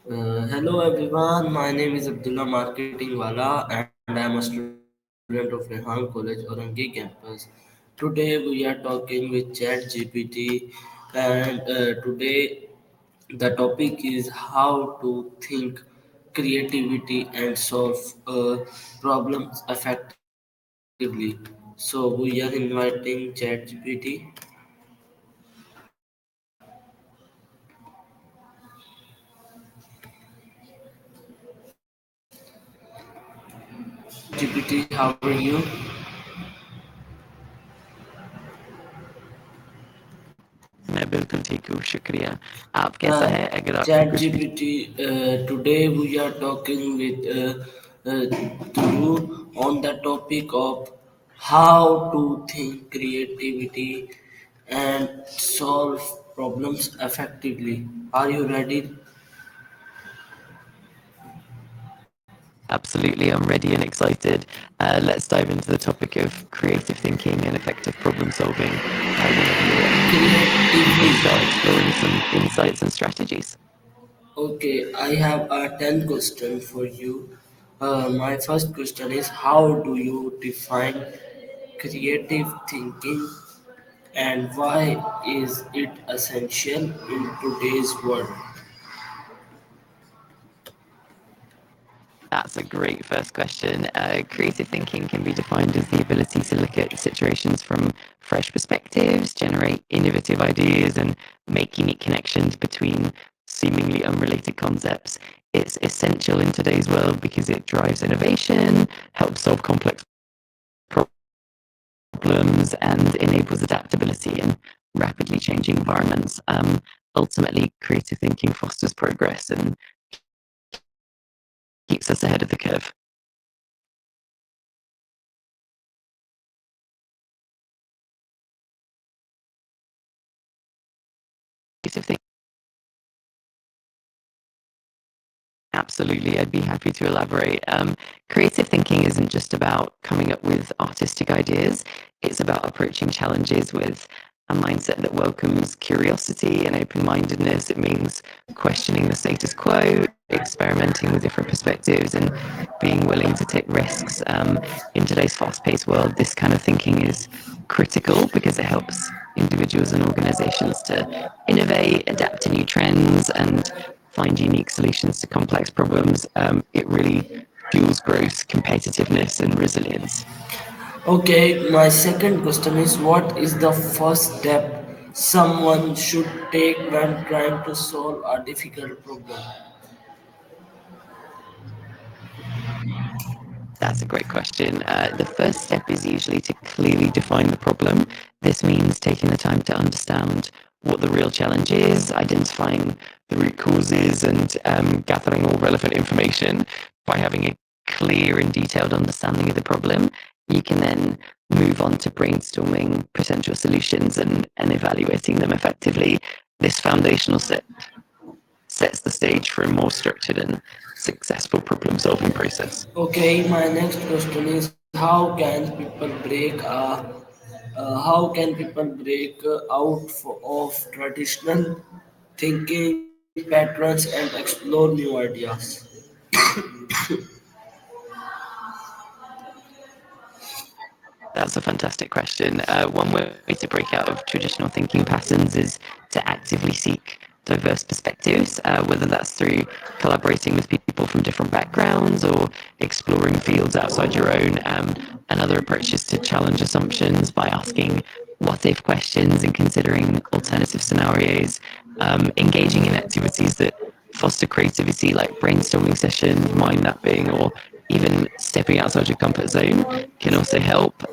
Hello everyone, my name is Abdullah Marketing Wala and I am a student of Rehan College, Orangi campus. Today we are talking with ChatGPT and today the topic is how to think creativity and solve problems effectively. So we are inviting ChatGPT. ChatGPT, how are you? मैं बिल्कुल ठीक हूँ, शुक्रिया। आप कैसा है? अगर आपको कुछ भी ChatGPT, today we are talking with to you on the topic of how to think creativity and solve problems effectively. Are you ready? absolutely, I'm ready and excited. Let's dive into the topic of creative thinking and effective problem solving, whenever you're ready. We can start Creatively. exploring some insights and strategies. Okay, I have a 10 question for you. My first question is how do you define creative thinking and why is it essential in today's world? That's a great first question. Creative thinking can be defined as the ability to look at situations from fresh perspectives, generate innovative ideas, and make unique connections between seemingly unrelated concepts. It's essential in today's world because it drives innovation, helps solve complex problems, and enables adaptability in rapidly changing environments. Ultimately, creative thinking fosters progress and keeps us ahead of the curve. Creative thinking. Absolutely, I'd be happy to elaborate. Creative thinking isn't just about coming up with artistic ideas, it's about approaching challenges with a mindset that welcomes curiosity and open mindedness. It means questioning the status quo, experimenting with different perspectives, and being willing to take risks. In today's fast paced world, this kind of thinking is critical because it helps individuals and organizations to innovate, adapt to new trends, and find unique solutions to complex problems. It really fuels growth, competitiveness, and resilience. Okay, my second question is what is the first step someone should take when trying to solve a difficult problem? That's a great question. The first step is usually to clearly define the problem. This means taking the time to understand what the real challenge is, identifying the root causes, and gathering all relevant information. By having a clear and detailed understanding of the problem, you can then move on to brainstorming potential solutions and evaluating them effectively. This foundational set sets the stage for a more structured and successful problem solving process. Okay, my next question is how can people break out of traditional thinking patterns and explore new ideas? That's a fantastic question. One way to break out of traditional thinking patterns is to actively seek diverse perspectives, whether that's through collaborating with people from different backgrounds or exploring fields outside your own. Another approach is to challenge assumptions by asking what if questions and considering alternative scenarios, engaging in activities that foster creativity like brainstorming sessions, mind mapping, or even stepping outside your comfort zone can also help.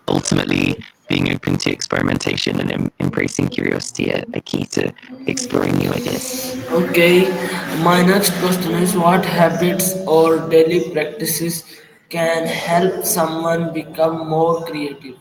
Ultimately, being open to experimentation and embracing curiosity are key to exploring new ideas. Okay, my next question is what habits or daily practices can help someone become more creative?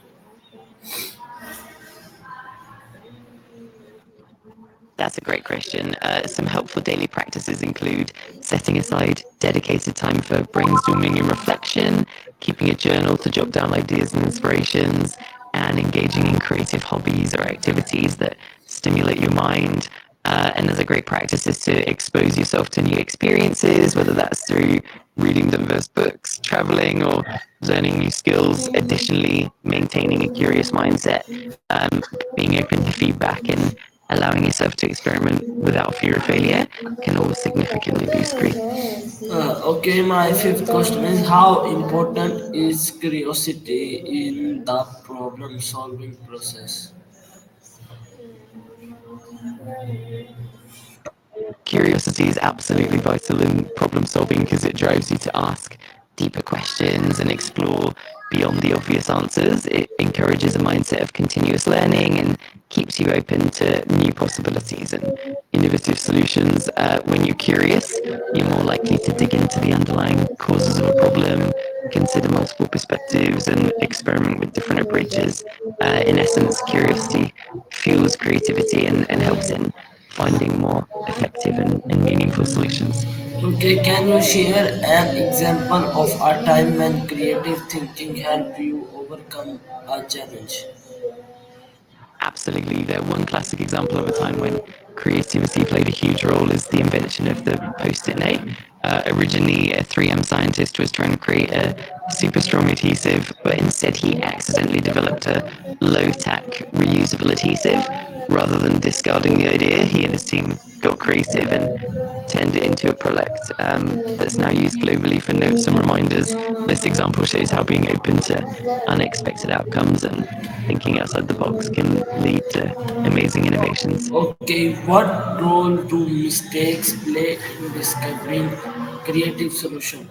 That's a great question. Some helpful daily practices include setting aside dedicated time for brainstorming and reflection, keeping a journal to jot down ideas and inspirations, and engaging in creative hobbies or activities that stimulate your mind. And as a great practice is to expose yourself to new experiences, whether that's through reading diverse books, traveling, or learning new skills. Additionally, maintaining a curious mindset, being open to feedback, and allowing yourself to experiment without fear of failure can all significantly boost creativity. Okay, my fifth question is how important is curiosity in the problem solving process? Curiosity is absolutely vital in problem solving because it drives you to ask deeper questions and explore beyond the obvious answers. It encourages a mindset of continuous learning and keeps you open to new possibilities and innovative solutions. When you're curious, you're more likely to dig into the underlying causes of a problem, consider multiple perspectives, and experiment with different approaches. In essence, curiosity fuels creativity and helps in finding more effective and meaningful solutions. Okay, can you share an example of a time when creative thinking helped you overcome a challenge? Absolutely. The one classic example of a time when creativity played a huge role is the invention of the post-it note. Originally, a 3M scientist was trying to create a super strong adhesive, but instead he accidentally developed a low-tack reusable adhesive. Rather than discarding the idea, he and his team got creative and turned it into a product that's now used globally for notes and reminders. This example shows how being open to unexpected outcomes and thinking outside the box can lead to amazing innovations. Okay, what role do mistakes play in discovering creative solution?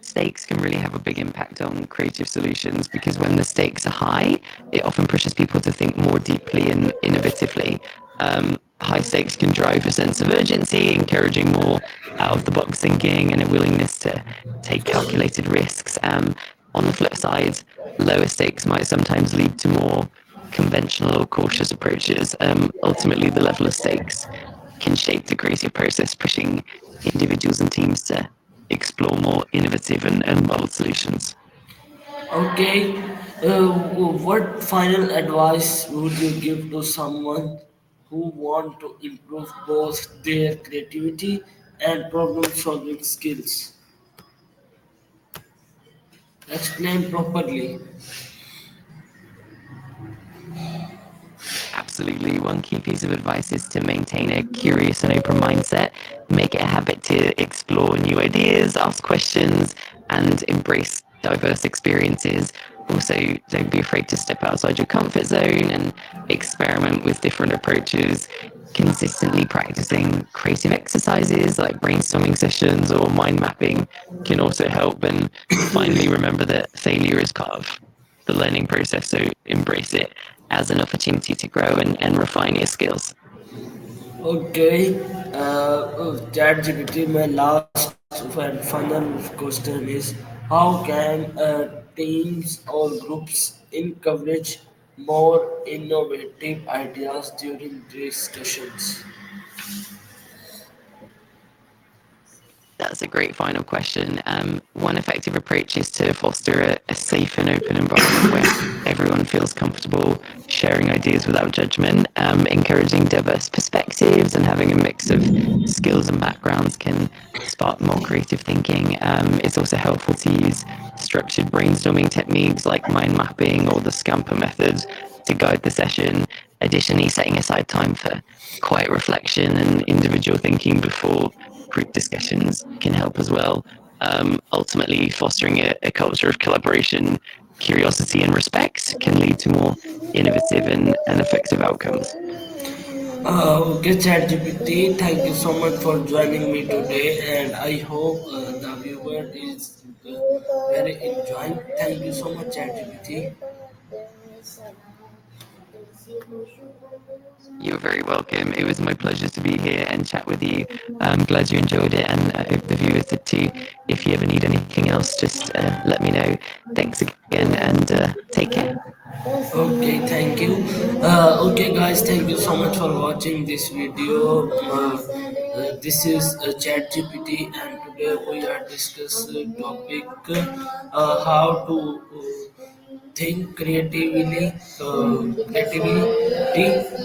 Stakes can really have a big impact on creative solutions because when the stakes are high, it often pushes people to think more deeply and innovatively. High stakes can drive a sense of urgency, encouraging more out of the box thinking and a willingness to take calculated risks. On the flip side, lower stakes might sometimes lead to more conventional or cautious approaches. Ultimately, the level of stakes can shape the creative process, pushing individuals and teams to explore more innovative and bold solutions. Okay, what final advice would you give to someone who want to improve both their creativity and problem solving skills? Explain properly. Absolutely. One key piece of advice is to maintain a curious and open mindset. Make it a habit to explore new ideas, ask questions, and embrace diverse experiences. Also, don't be afraid to step outside your comfort zone and experiment with different approaches. Consistently practicing creative exercises like brainstorming sessions or mind mapping can also help. And finally, remember that failure is part of the learning process, so embrace it as an opportunity to grow and refine your skills. Okay, ChatGPT, my last and final question is how can teams or groups encourage more innovative ideas during discussions? That's a great final question. One effective approach is to foster a safe and open environment where everyone feels comfortable sharing ideas without judgment. Encouraging diverse perspectives and having a mix of skills and backgrounds can spark more creative thinking. It's also helpful to use structured brainstorming techniques like mind mapping or the Scamper method to guide the session. Additionally, setting aside time for quiet reflection and individual thinking before group discussions can help as well. Ultimately, fostering a culture of collaboration, curiosity, and respect can lead to more innovative and effective outcomes. Okay, ChatGPT, thank you so much for joining me today, and I hope the viewer is very enjoying. Thank you so much, ChatGPT. You're very welcome. It was my pleasure to be here and chat with you. I'm glad you enjoyed it, and I hope the viewers did too. If you ever need anything else, just let me know. Thanks again, and take care. Okay, thank you. Okay, guys, thank you so much for watching this video. This is ChatGPT, and today we are discussing topic how to think creativity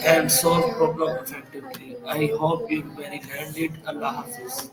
and solve problem effectively. I hope you very landed. Allah Hafiz.